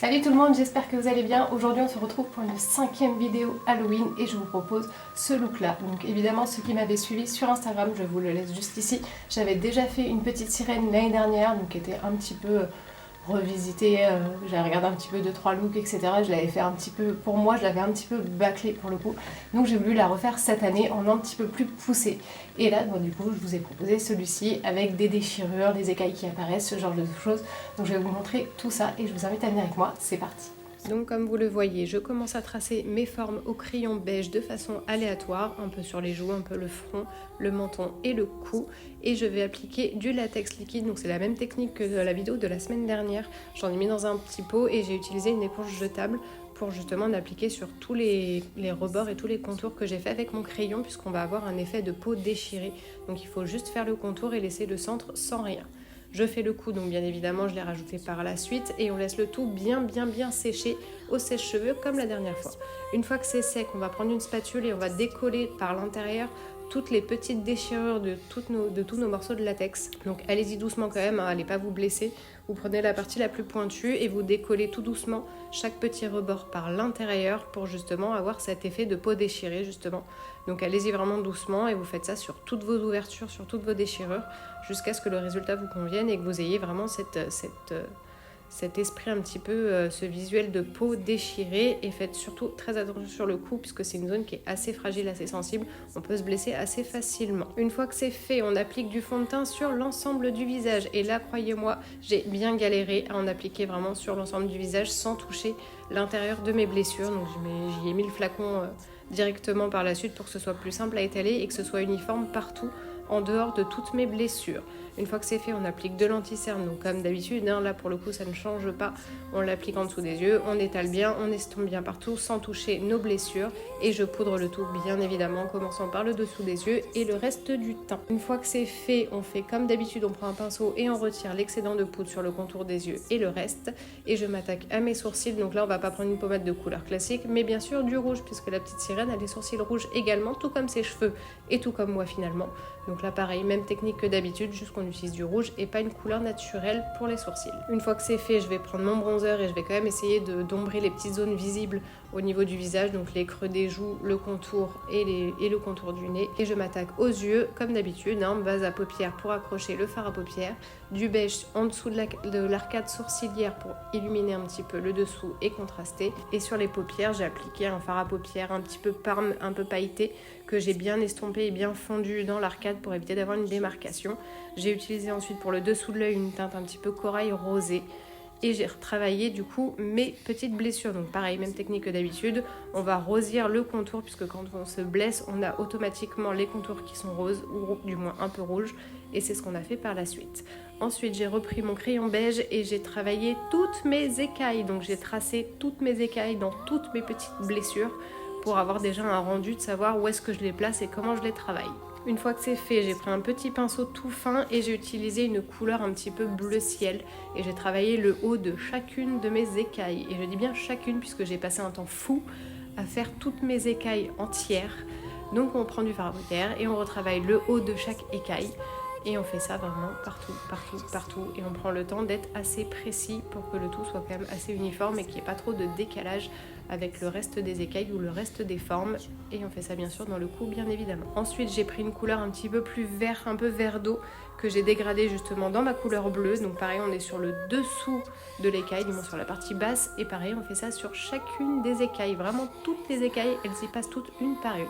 Salut tout le monde, j'espère que vous allez bien. Aujourd'hui on se retrouve pour une 5e vidéo Halloween et je vous propose ce look là. Donc évidemment ceux qui m'avaient suivi sur Instagram, je vous le laisse juste ici. J'avais déjà fait une petite sirène l'année dernière, donc qui était un petit peu revisitée. J'avais regardé un petit peu 2-3 looks, etc. Je l'avais fait un petit peu, pour moi je l'avais un petit peu bâclé pour le coup. Donc j'ai voulu la refaire cette année en un petit peu plus poussé. Et là bon, du coup je vous ai proposé celui-ci avec des déchirures, des écailles qui apparaissent, ce genre de choses. Donc je vais vous montrer tout ça et je vous invite à venir avec moi, c'est parti. Donc comme vous le voyez, je commence à tracer mes formes au crayon beige de façon aléatoire, un peu sur les joues, un peu le front, le menton et le cou. Et je vais appliquer du latex liquide, donc c'est la même technique que la vidéo de la semaine dernière. J'en ai mis dans un petit pot et j'ai utilisé une éponge jetable pour justement l'appliquer sur tous les rebords et tous les contours que j'ai fait avec mon crayon, puisqu'on va avoir un effet de peau déchirée. Donc il faut juste faire le contour et laisser le centre sans rien. Je fais le coup, donc bien évidemment je l'ai rajouté par la suite et on laisse le tout bien sécher au sèche-cheveux comme la dernière fois. Une fois que c'est sec, on va prendre une spatule et on va décoller par l'intérieur toutes les petites déchirures de tous nos morceaux de latex. Donc allez-y doucement quand même, allez pas vous blesser. Vous prenez la partie la plus pointue et vous décollez tout doucement chaque petit rebord par l'intérieur pour justement avoir cet effet de peau déchirée justement. Donc allez-y vraiment doucement et vous faites ça sur toutes vos ouvertures, sur toutes vos déchirures jusqu'à ce que le résultat vous convienne et que vous ayez vraiment cet esprit un petit peu, ce visuel de peau déchirée. Et faites surtout très attention sur le cou puisque c'est une zone qui est assez fragile, assez sensible, on peut se blesser assez facilement. Une fois que c'est fait, on applique du fond de teint sur l'ensemble du visage et là croyez-moi, j'ai bien galéré à en appliquer vraiment sur l'ensemble du visage sans toucher l'intérieur de mes blessures. Donc j'y ai mis le flacon directement par la suite pour que ce soit plus simple à étaler et que ce soit uniforme partout en dehors de toutes mes blessures. Une fois que c'est fait, on applique de l'anti-cerne, donc comme d'habitude, là pour le coup ça ne change pas, on l'applique en dessous des yeux, on étale bien, on estompe bien partout sans toucher nos blessures et je poudre le tout bien évidemment en commençant par le dessous des yeux et le reste du teint. Une fois que c'est fait, on fait comme d'habitude, on prend un pinceau et on retire l'excédent de poudre sur le contour des yeux et le reste et je m'attaque à mes sourcils. Donc là on va pas prendre une pommade de couleur classique mais bien sûr du rouge puisque la petite sirène a des sourcils rouges également, tout comme ses cheveux et tout comme moi finalement. Donc là pareil, même technique que d'habitude, juste qu'on utilise du rouge et pas une couleur naturelle pour les sourcils. Une fois que c'est fait, je vais prendre mon bronzer et je vais quand même essayer d'ombrer les petites zones visibles au niveau du visage, donc les creux des joues, le contour et le contour du nez. Et je m'attaque aux yeux comme d'habitude, base à paupières pour accrocher le fard à paupières, du beige en dessous de l'arcade sourcilière pour illuminer un petit peu le dessous et contraster. Et sur les paupières, j'ai appliqué un fard à paupières un petit peu parme, un peu pailleté, que j'ai bien estompé et bien fondu dans l'arcade pour éviter d'avoir une démarcation. J'ai utilisé ensuite pour le dessous de l'œil une teinte un petit peu corail rosé et j'ai retravaillé du coup mes petites blessures. Donc pareil, même technique que d'habitude, on va rosir le contour puisque quand on se blesse, on a automatiquement les contours qui sont roses ou du moins un peu rouges et c'est ce qu'on a fait par la suite. Ensuite, j'ai repris mon crayon beige et j'ai travaillé toutes mes écailles. Donc j'ai tracé toutes mes écailles dans toutes mes petites blessures pour avoir déjà un rendu de savoir où est-ce que je les place et comment je les travaille. Une fois que c'est fait, j'ai pris un petit pinceau tout fin et j'ai utilisé une couleur un petit peu bleu ciel et j'ai travaillé le haut de chacune de mes écailles. Et je dis bien chacune puisque j'ai passé un temps fou à faire toutes mes écailles entières. Donc on prend du fard à paupières et on retravaille le haut de chaque écaille. Et on fait ça vraiment partout et on prend le temps d'être assez précis pour que le tout soit quand même assez uniforme et qu'il n'y ait pas trop de décalage avec le reste des écailles ou le reste des formes. Et on fait ça bien sûr dans le cou bien évidemment. Ensuite j'ai pris une couleur un petit peu plus vert, un peu vert d'eau que j'ai dégradé justement dans ma couleur bleue. Donc pareil, on est sur le dessous de l'écaille, du moins sur la partie basse, et pareil on fait ça sur chacune des écailles, vraiment toutes les écailles, elles y passent toutes une par une.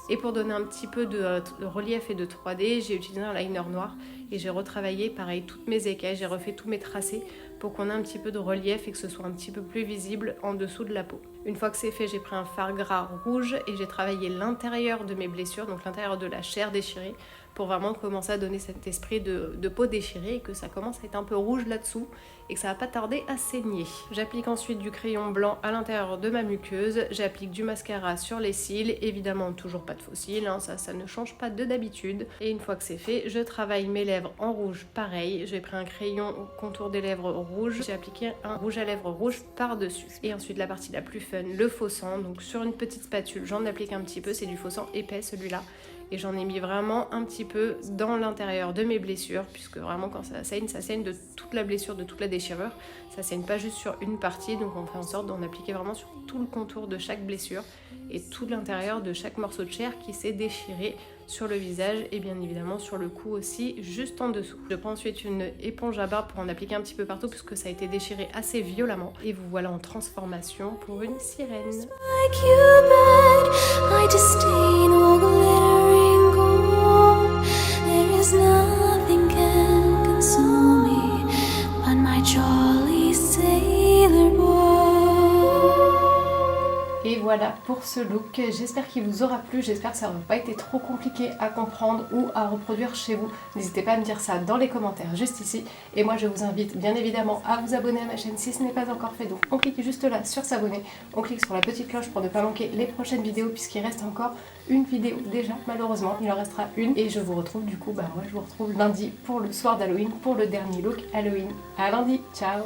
Et pour donner un petit peu de relief et de 3D, j'ai utilisé un liner noir et j'ai retravaillé pareil toutes mes écailles, j'ai refait tous mes tracés pour qu'on ait un petit peu de relief et que ce soit un petit peu plus visible en dessous de la peau. Une fois que c'est fait, j'ai pris un fard gras rouge et j'ai travaillé l'intérieur de mes blessures, donc l'intérieur de la chair déchirée, pour vraiment commencer à donner cet esprit de peau déchirée et que ça commence à être un peu rouge là-dessous et que ça va pas tarder à saigner. J'applique ensuite du crayon blanc à l'intérieur de ma muqueuse, j'applique du mascara sur les cils, évidemment toujours pas de faux cils, ça ne change pas de d'habitude. Et une fois que c'est fait, je travaille mes lèvres en rouge pareil, j'ai pris un crayon au contour des lèvres rouge, j'ai appliqué un rouge à lèvres rouge par-dessus. Et ensuite la partie la plus fun, le faux sang, donc sur une petite spatule, j'en applique un petit peu, c'est du faux sang épais celui-là, et j'en ai mis vraiment un petit peu dans l'intérieur de mes blessures, puisque vraiment quand ça saigne de toute la blessure, de toute la déchirure. Ça saigne pas juste sur une partie, donc on fait en sorte d'en appliquer vraiment sur tout le contour de chaque blessure et tout l'intérieur de chaque morceau de chair qui s'est déchiré sur le visage et bien évidemment sur le cou aussi, juste en dessous. Je prends ensuite une éponge à barbe pour en appliquer un petit peu partout puisque ça a été déchiré assez violemment. Et vous voilà en transformation pour une sirène. Et voilà pour ce look, j'espère qu'il vous aura plu, j'espère que ça n'aura pas été trop compliqué à comprendre ou à reproduire chez vous. N'hésitez pas à me dire ça dans les commentaires juste ici. Et moi je vous invite bien évidemment à vous abonner à ma chaîne si ce n'est pas encore fait. Donc on clique juste là sur s'abonner, on clique sur la petite cloche pour ne pas manquer les prochaines vidéos puisqu'il reste encore une vidéo déjà, malheureusement il en restera une. Et je vous retrouve du coup, moi je vous retrouve lundi pour le soir d'Halloween, pour le dernier look Halloween. À lundi, ciao!